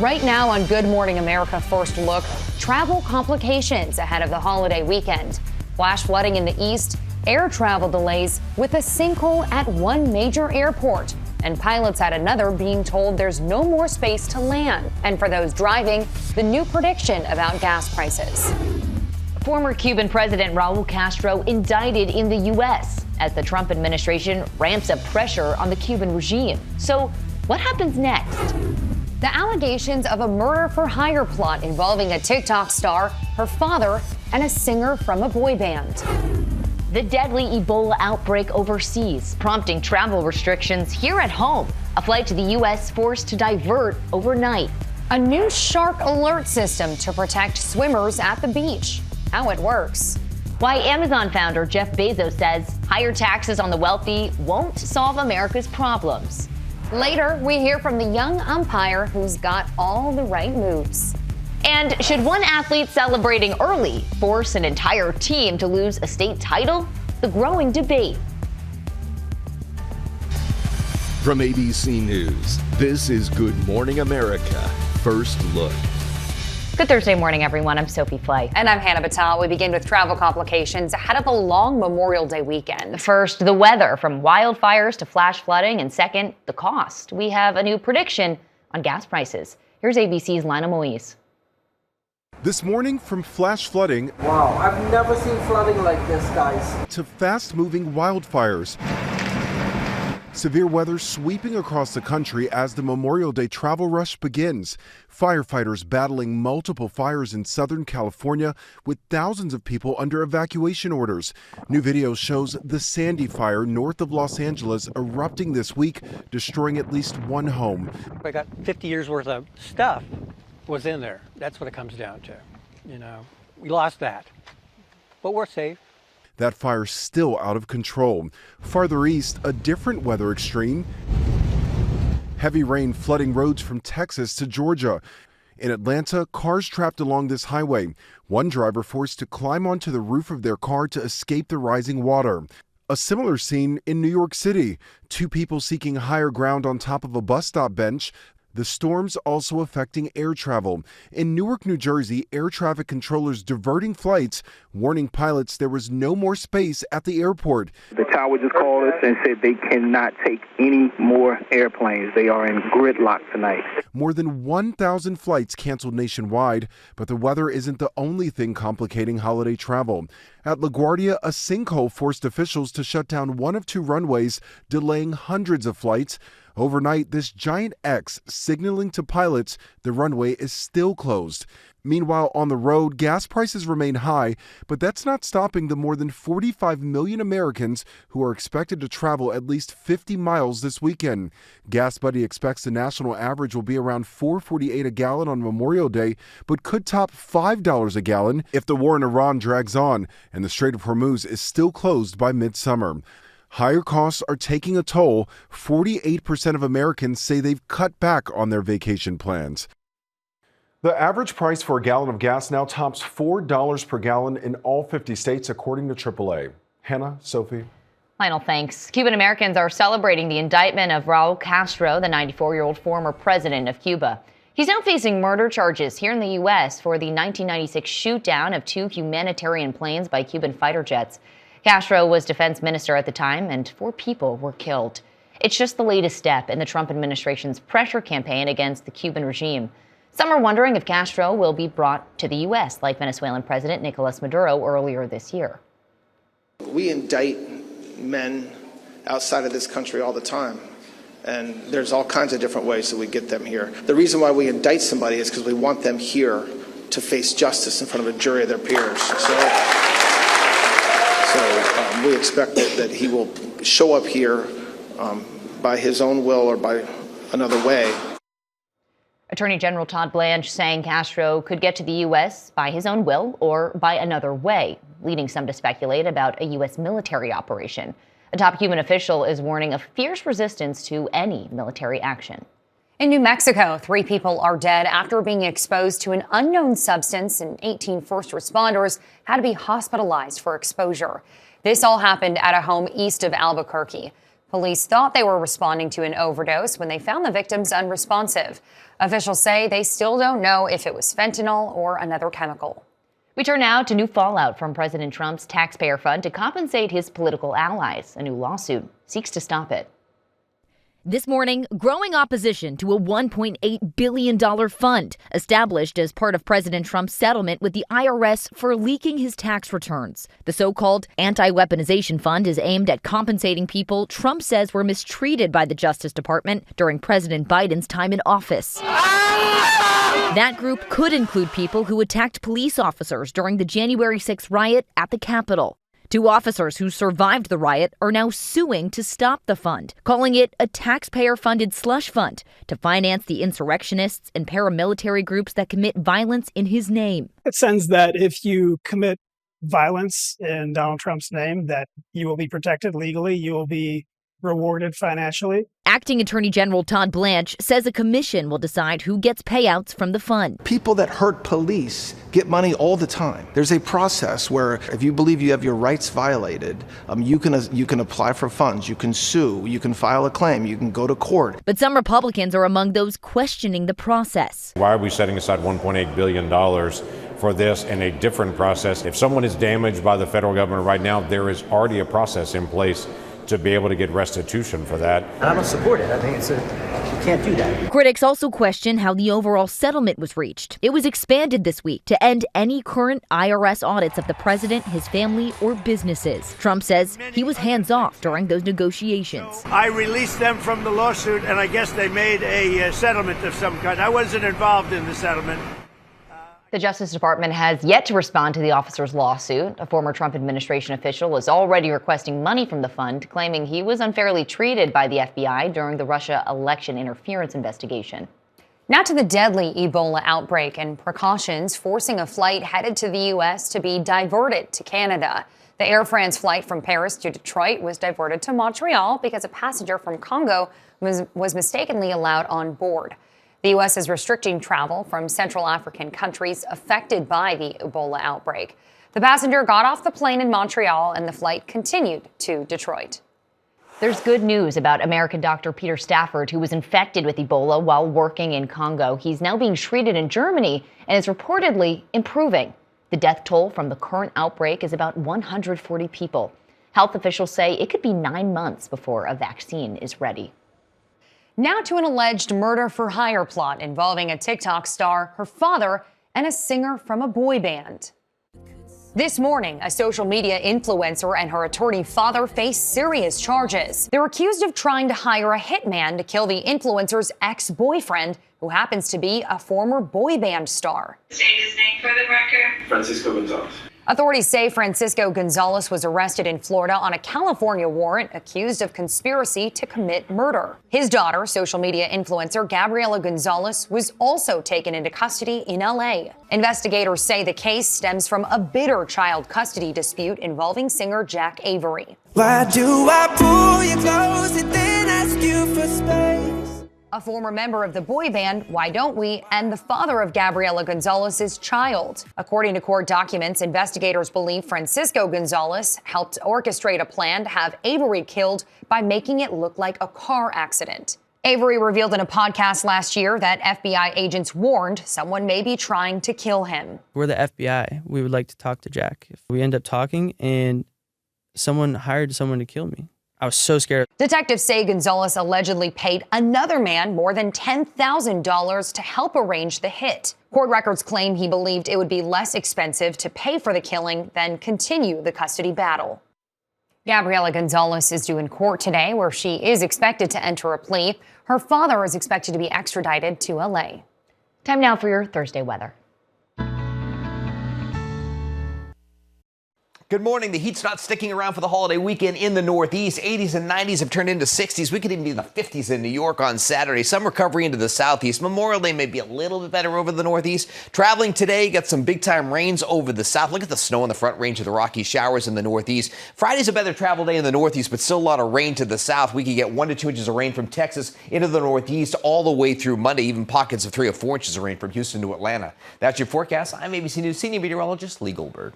Right now on Good Morning America First Look, travel complications ahead of the holiday weekend. Flash flooding in the east, air travel delays with a sinkhole at one major airport, and pilots at another being told there's no more space to land. And for those driving, the new prediction about gas prices. Former Cuban President Raúl Castro indicted in the U.S. as the Trump administration ramps up pressure on the Cuban regime. So what happens next? The allegations of a murder-for-hire plot involving a TikTok star, her father, and a singer from a boy band. The deadly Ebola outbreak overseas, prompting travel restrictions here at home. A flight to the U.S. forced to divert overnight. A new shark alert system to protect swimmers at the beach. How it works. Why Amazon founder Jeff Bezos says higher taxes on the wealthy won't solve America's problems. Later, we hear from the young umpire who's got all the right moves. And should one athlete celebrating early force an entire team to lose a state title? The growing debate. From ABC News, this is Good Morning America First Look. Good Thursday morning, everyone. I'm Sophie Flay. And I'm Hannah Batal. We begin with travel complications ahead of a long Memorial Day weekend. First, the weather, from wildfires to flash flooding, and second, the cost. We have a new prediction on gas prices. Here's ABC's Lionel Moise. This morning, from flash flooding, wow, I've never seen flooding like this, guys, to fast-moving wildfires. Severe weather sweeping across the country as the Memorial Day travel rush begins. Firefighters battling multiple fires in Southern California with thousands of people under evacuation orders. New video shows the Sandy fire north of Los Angeles erupting this week, destroying at least one home. I got 50 years worth of stuff was in there. That's what it comes down to. You know, we lost that, but we're safe. That fire still out of control. Farther east, a different weather extreme. Heavy rain flooding roads from Texas to Georgia. In Atlanta, cars trapped along this highway. One driver forced to climb onto the roof of their car to escape the rising water. A similar scene in New York City. Two people seeking higher ground on top of a bus stop bench. The storms also affecting air travel. In Newark, New Jersey, air traffic controllers diverting flights, warning pilots there was no more space at the airport. The tower just called us and said they cannot take any more airplanes. They are in gridlock tonight. More than 1,000 flights canceled nationwide, but the weather isn't the only thing complicating holiday travel. At LaGuardia, a sinkhole forced officials to shut down one of two runways, delaying hundreds of flights. Overnight, this giant X signaling to pilots the runway is still closed. Meanwhile, on the road, gas prices remain high, but that's not stopping the more than 45 million Americans who are expected to travel at least 50 miles this weekend. Gas Buddy expects the national average will be around $4.48 a gallon on Memorial Day, but could top $5 a gallon if the war in Iran drags on and the Strait of Hormuz is still closed by midsummer. Higher costs are taking a toll. 48% of Americans say they've cut back on their vacation plans. The average price for a gallon of gas now tops $4 per gallon in all 50 states, according to AAA. Hannah, Sophie. Lionel, thanks. Cuban Americans are celebrating the indictment of Raúl Castro, the 94-year-old former president of Cuba. He's now facing murder charges here in the U.S. for the 1996 shoot-down of two humanitarian planes by Cuban fighter jets. Castro was defense minister at the time, and 4 people were killed. It's just the latest step in the Trump administration's pressure campaign against the Cuban regime. Some are wondering if Castro will be brought to the U.S., like Venezuelan President Nicolas Maduro earlier this year. We indict men outside of this country all the time, and there's all kinds of different ways that we get them here. The reason why we indict somebody is because we want them here to face justice in front of a jury of their peers. So we expect that he will show up here by his own will or by another way. Attorney General Todd Blanche saying Castro could get to the U.S. by his own will or by another way, leading some to speculate about a U.S. military operation. A top Cuban official is warning of fierce resistance to any military action. In New Mexico, 3 people are dead after being exposed to an unknown substance, and 18 first responders had to be hospitalized for exposure. This all happened at a home east of Albuquerque. Police thought they were responding to an overdose when they found the victims unresponsive. Officials say they still don't know if it was fentanyl or another chemical. We turn now to new fallout from President Trump's taxpayer fund to compensate his political allies. A new lawsuit seeks to stop it. This morning, growing opposition to a $1.8 billion fund established as part of President Trump's settlement with the IRS for leaking his tax returns. The so-called Anti-Weaponization Fund is aimed at compensating people Trump says were mistreated by the Justice Department during President Biden's time in office. That group could include people who attacked police officers during the January 6th riot at the Capitol. 2 officers who survived the riot are now suing to stop the fund, calling it a taxpayer-funded slush fund to finance the insurrectionists and paramilitary groups that commit violence in his name. It sends that if you commit violence in Donald Trump's name, that you will be protected legally, you will be rewarded financially. Acting Attorney General Todd Blanche says a commission will decide who gets payouts from the fund. People that hurt police get money all the time. There's a process where if you believe you have your rights violated, you can apply for funds, you can sue, you can file a claim, you can go to court. But some Republicans are among those questioning the process. Why are we setting aside $1.8 billion for this in a different process? If someone is damaged by the federal government right now, there is already a process in place to be able to get restitution for that. I don't support it. I think you can't do that. Critics also question how the overall settlement was reached. It was expanded this week to end any current IRS audits of the president, his family, or businesses. Trump says he was hands-off during those negotiations. I released them from the lawsuit, and I guess they made a settlement of some kind. I wasn't involved in the settlement. The Justice Department has yet to respond to the officer's lawsuit. A former Trump administration official is already requesting money from the fund, claiming he was unfairly treated by the FBI during the Russia election interference investigation. Now to the deadly Ebola outbreak and precautions forcing a flight headed to the U.S. to be diverted to Canada. The Air France flight from Paris to Detroit was diverted to Montreal because a passenger from Congo was mistakenly allowed on board. The U.S. is restricting travel from Central African countries affected by the Ebola outbreak. The passenger got off the plane in Montreal and the flight continued to Detroit. There's good news about American doctor Peter Stafford, who was infected with Ebola while working in Congo. He's now being treated in Germany and is reportedly improving. The death toll from the current outbreak is about 140 people. Health officials say it could be 9 months before a vaccine is ready. Now to an alleged murder-for-hire plot involving a TikTok star, her father, and a singer from a boy band. This morning, a social media influencer and her attorney father face serious charges. They're accused of trying to hire a hitman to kill the influencer's ex-boyfriend, who happens to be a former boy band star. State his name for the record. Francisco Gonzalez. Authorities say Francisco Gonzalez was arrested in Florida on a California warrant accused of conspiracy to commit murder. His daughter, social media influencer Gabriela Gonzalez, was also taken into custody in L.A. Investigators say the case stems from a bitter child custody dispute involving singer Jack Avery. Why do I pull you close and then ask you for space? A former member of the boy band, Why Don't We, and the father of Gabriela Gonzalez's child. According to court documents, investigators believe Francisco Gonzalez helped orchestrate a plan to have Avery killed by making it look like a car accident. Avery revealed in a podcast last year that FBI agents warned someone may be trying to kill him. We're the FBI. We would like to talk to Jack. We end up talking, and someone hired someone to kill me. I was so scared. Detectives say Gonzalez allegedly paid another man more than $10,000 to help arrange the hit. Court records claim he believed it would be less expensive to pay for the killing than continue the custody battle. Gabriela Gonzalez is due in court today, where she is expected to enter a plea. Her father is expected to be extradited to LA. Time now for your Thursday weather. Good morning. The heat's not sticking around for the holiday weekend in the Northeast. 80s and 90s have turned into 60s. We could even be in the 50s in New York on Saturday. Some recovery into the Southeast. Memorial Day may be a little bit better over the Northeast. Traveling today, got some big-time rains over the South. Look at the snow on the front range of the Rockies, showers in the Northeast. Friday's a better travel day in the Northeast, but still a lot of rain to the South. We could get 1 to 2 inches of rain from Texas into the Northeast all the way through Monday. Even pockets of 3 or 4 inches of rain from Houston to Atlanta. That's your forecast. I'm ABC News senior meteorologist Lee Goldberg.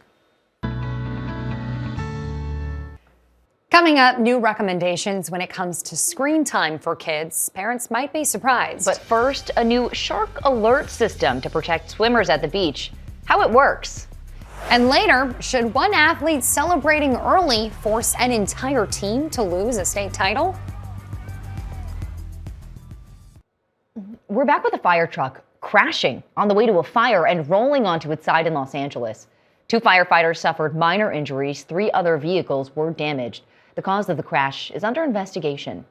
Coming up, new recommendations when it comes to screen time for kids. Parents might be surprised. But first, a new shark alert system to protect swimmers at the beach. How it works. And later, should one athlete celebrating early force an entire team to lose a state title? We're back with a fire truck crashing on the way to a fire and rolling onto its side in Los Angeles. 2 firefighters suffered minor injuries. 3 other vehicles were damaged. The cause of the crash is under investigation.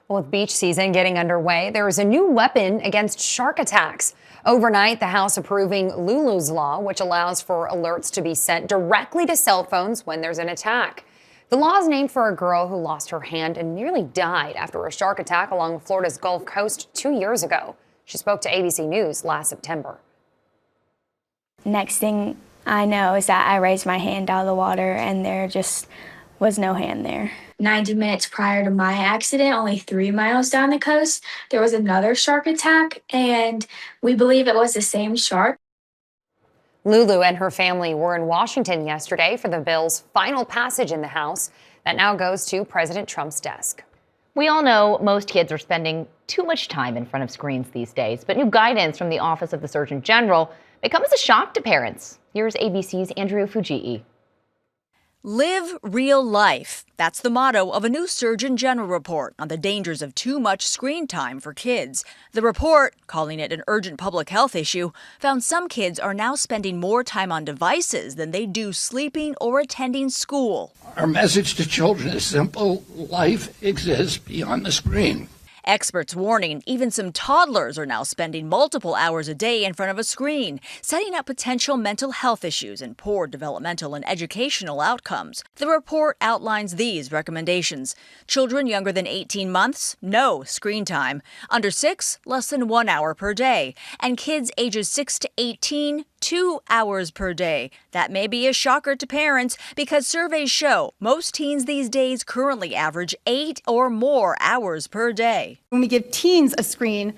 Well, with beach season getting underway, there is a new weapon against shark attacks. Overnight, the House approving Lulu's law, which allows for alerts to be sent directly to cell phones when there's an attack. The law is named for a girl who lost her hand and nearly died after a shark attack along Florida's Gulf Coast 2 years ago. She spoke to ABC News last September. Next thing I know is that I raised my hand out of the water and there just was no hand there. 90 minutes prior to my accident, only 3 miles down the coast, there was another shark attack, and we believe it was the same shark. Lulu and her family were in Washington yesterday for the bill's final passage in the House. That now goes to President Trump's desk. We all know most kids are spending too much time in front of screens these days, but new guidance from the Office of the Surgeon General may come as a shock to parents. Here's ABC's Andrea Fujii. Live real life. That's the motto of a new Surgeon General report on the dangers of too much screen time for kids. The report, calling it an urgent public health issue, found some kids are now spending more time on devices than they do sleeping or attending school. Our message to children is simple: life exists beyond the screen. Experts warning even some toddlers are now spending multiple hours a day in front of a screen, setting up potential mental health issues and poor developmental and educational outcomes. The report outlines these recommendations. Children younger than 18 months, no screen time. Under 6, less than 1 hour per day. And kids ages 6 to 18, 2 hours per day. That may be a shocker to parents because surveys show most teens these days currently average 8 or more hours per day. When we give teens a screen,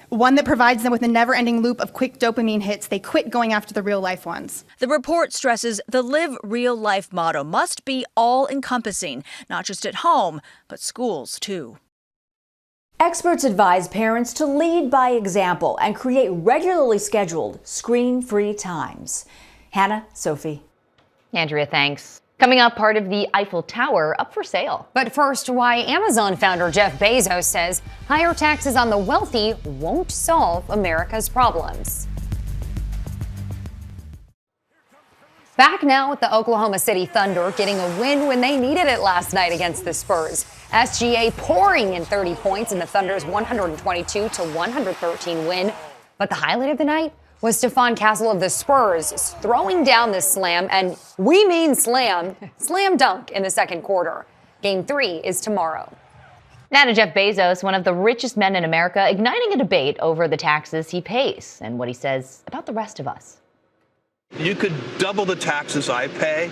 one that provides them with a never-ending loop of quick dopamine hits, they quit going after the real-life ones. The report stresses the live real-life motto must be all-encompassing, not just at home, but schools too. Experts advise parents to lead by example and create regularly scheduled screen-free times. Hannah, Sophie. Andrea, thanks. Coming up, part of the Eiffel Tower up for sale. But first, why Amazon founder Jeff Bezos says higher taxes on the wealthy won't solve America's problems. Back now with the Oklahoma City Thunder getting a win when they needed it last night against the Spurs. SGA pouring in 30 points in the Thunder's 122-113 win. But the highlight of the night was Stephon Castle of the Spurs throwing down this slam, and we mean slam dunk in the second quarter. Game 3 is tomorrow. Now to Jeff Bezos, one of the richest men in America, igniting a debate over the taxes he pays and what he says about the rest of us. You could double the taxes I pay,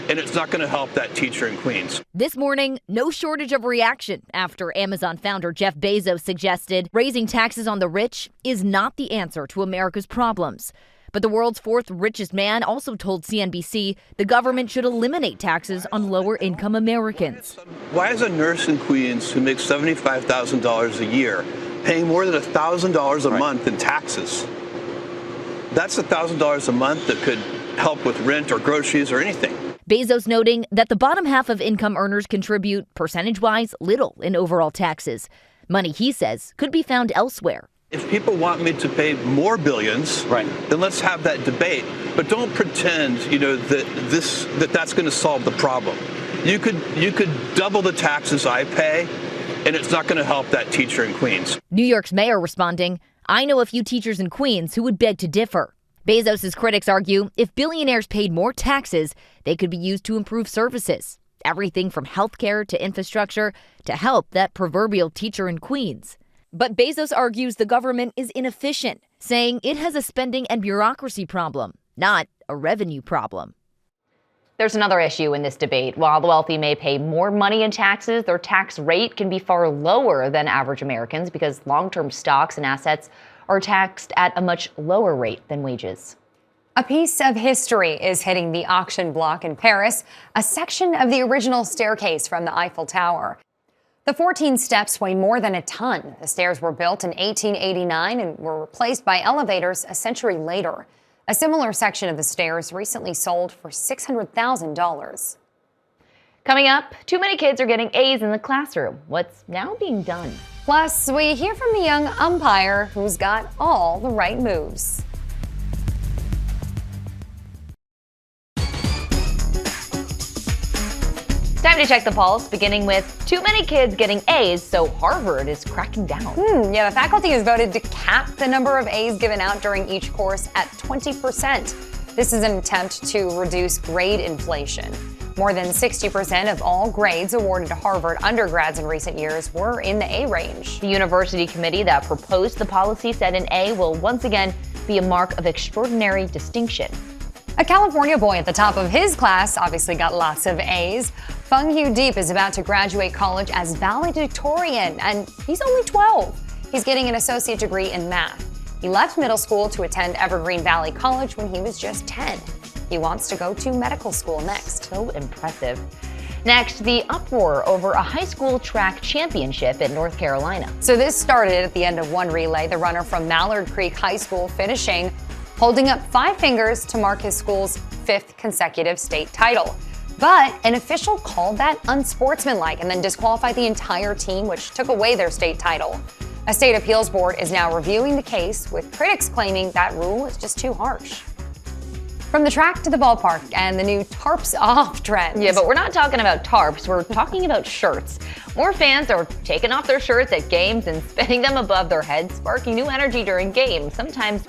and it's not going to help that teacher in Queens. This morning, no shortage of reaction after Amazon founder Jeff Bezos suggested raising taxes on the rich is not the answer to America's problems. But the world's 4th richest man also told CNBC the government should eliminate taxes on lower-income Americans. Why is a nurse in Queens who makes $75,000 a year paying more than $1,000 a month in taxes? That's $1,000 a month that could help with rent or groceries or anything. Bezos noting that the bottom half of income earners contribute, percentage-wise, little in overall taxes. Money, he says, could be found elsewhere. If people want me to pay more billions, then let's have that debate. But don't pretend, that's going to solve the problem. You could double the taxes I pay, and it's not going to help that teacher in Queens. New York's mayor responding, I know a few teachers in Queens who would beg to differ. Bezos' critics argue if billionaires paid more taxes, they could be used to improve services. Everything from healthcare to infrastructure to help that proverbial teacher in Queens. But Bezos argues the government is inefficient, saying it has a spending and bureaucracy problem, not a revenue problem. There's another issue in this debate. While the wealthy may pay more money in taxes, their tax rate can be far lower than average Americans because long-term stocks and assets are taxed at a much lower rate than wages. A piece of history is hitting the auction block in Paris, a section of the original staircase from the Eiffel Tower. The 14 steps weigh more than a ton. The stairs were built in 1889 and were replaced by elevators a century later. A similar section of the stairs recently sold for $600,000. Coming up, too many kids are getting A's in the classroom. What's now being done? Plus, we hear from a young umpire who's got all the right moves. Time to check the pulse, beginning with too many kids getting A's, so Harvard is cracking down. Yeah, the faculty has voted to cap the number of A's given out during each course at 20%. This is an attempt to reduce grade inflation. More than 60% of all grades awarded to Harvard undergrads in recent years were in the A range. The university committee that proposed the policy said an A will once again be a mark of extraordinary distinction. A California boy at the top of his class obviously got lots of A's. Fung Hu Deep is about to graduate college as valedictorian, and he's only 12. He's getting an associate degree in math. He left middle school to attend Evergreen Valley College when he was just 10. He wants to go to medical school next. So impressive. Next, the uproar over a high school track championship in North Carolina. So this started at the end of one relay, the runner from Mallard Creek High School finishing holding up 5 fingers to mark his school's 5th consecutive state title. But an official called that unsportsmanlike and then disqualified the entire team, which took away their state title. A state appeals board is now reviewing the case, with critics claiming that rule is just too harsh. From the track to the ballpark and the new tarps off trend. Yeah, but we're not talking about tarps, we're talking about shirts. More fans are taking off their shirts at games and spinning them above their heads, sparking new energy during games, sometimes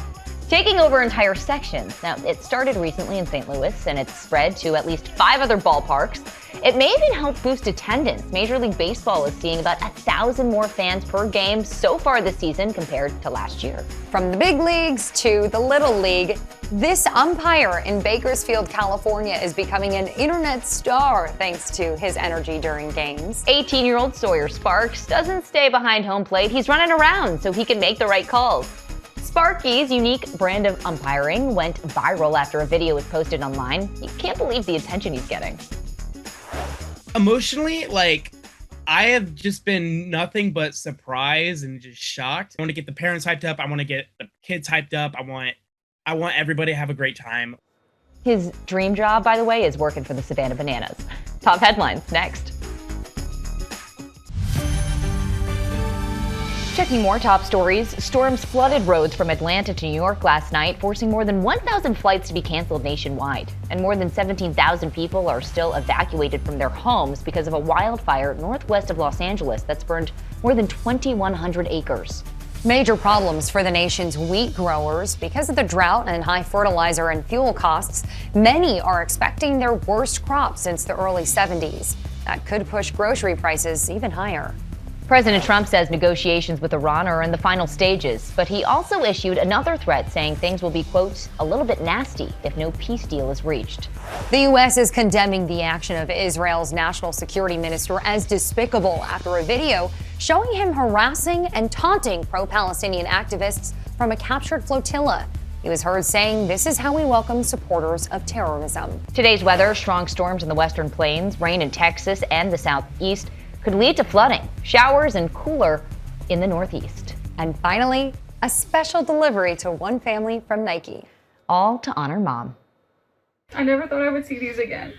taking over entire sections. Now, it started recently in St. Louis, and it's spread to at least 5 other ballparks. It may even help boost attendance. Major League Baseball is seeing about 1,000 more fans per game so far this season compared to last year. From the big leagues to the little league, this umpire in Bakersfield, California is becoming an internet star thanks to his energy during games. 18-year-old Sawyer Sparks doesn't stay behind home plate. He's running around so he can make the right calls. Sparky's unique brand of umpiring went viral after a video was posted online. You can't believe the attention he's getting. Emotionally, I have just been nothing but surprised and just shocked. I want to get the parents hyped up. I want to get the kids hyped up. I want everybody to have a great time. His dream job, by the way, is working for the Savannah Bananas. Top headlines next. Checking more top stories, storms flooded roads from Atlanta to New York last night, forcing more than 1,000 flights to be canceled nationwide. And more than 17,000 people are still evacuated from their homes because of a wildfire northwest of Los Angeles that's burned more than 2,100 acres. Major problems for the nation's wheat growers. Because of the drought and high fertilizer and fuel costs, many are expecting their worst crop since the early 70s. That could push grocery prices even higher. President Trump says negotiations with Iran are in the final stages, but he also issued another threat saying things will be, quote, a little bit nasty if no peace deal is reached. The U.S. is condemning the action of Israel's national security minister as despicable after a video showing him harassing and taunting pro-Palestinian activists from a captured flotilla. He was heard saying, "This is how we welcome supporters of terrorism." Today's weather, strong storms in the western plains, rain in Texas and the southeast, could lead to flooding, showers, and cooler in the northeast. And finally, a special delivery to one family from Nike. All to honor Mom. I never thought I would see these again.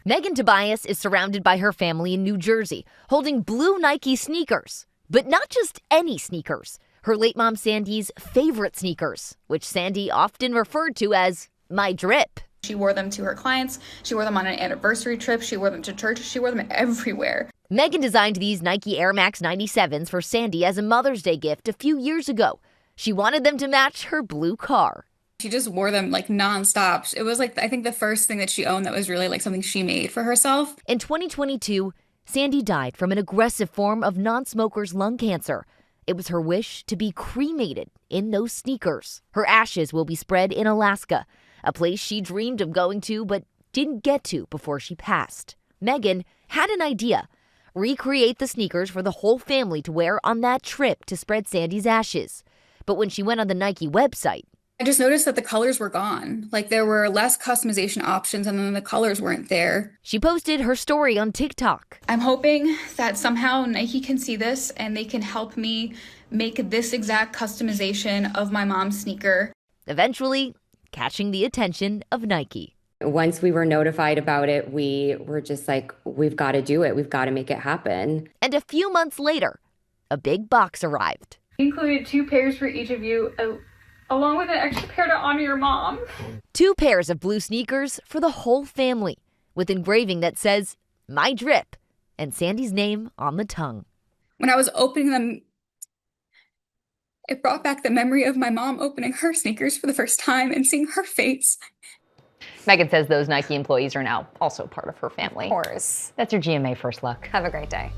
Megan Tobias is surrounded by her family in New Jersey, holding blue Nike sneakers. But not just any sneakers. Her late mom Sandy's favorite sneakers, which Sandy often referred to as my drip. She wore them to her clients. She wore them on an anniversary trip. She wore them to church. She wore them everywhere. Megan designed these Nike Air Max 97s for Sandy as a Mother's Day gift a few years ago. She wanted them to match her blue car. She just wore them nonstop. It was I think the first thing that she owned that was really something she made for herself. In 2022, Sandy died from an aggressive form of non-smoker's lung cancer. It was her wish to be cremated in those sneakers. Her ashes will be spread in Alaska, a place she dreamed of going to but didn't get to before she passed. Megan had an idea. Recreate the sneakers for the whole family to wear on that trip to spread Sandy's ashes. But when she went on the Nike website, I just noticed that the colors were gone. Like there were less customization options and then the colors weren't there. She posted her story on TikTok. I'm hoping that somehow Nike can see this and they can help me make this exact customization of my mom's sneaker. Eventually, catching the attention of Nike. Once we were notified about it, we were just like, we've got to do it. We've got to make it happen. And a few months later, a big box arrived. Included 2 pairs for each of you, along with an extra pair to honor your mom. 2 pairs of blue sneakers for the whole family, with engraving that says, "My Drip," and Sandy's name on the tongue. When I was opening them, it brought back the memory of my mom opening her sneakers for the first time and seeing her face. Megan says those Nike employees are now also part of her family. Of course. That's your GMA First Look. Have a great day.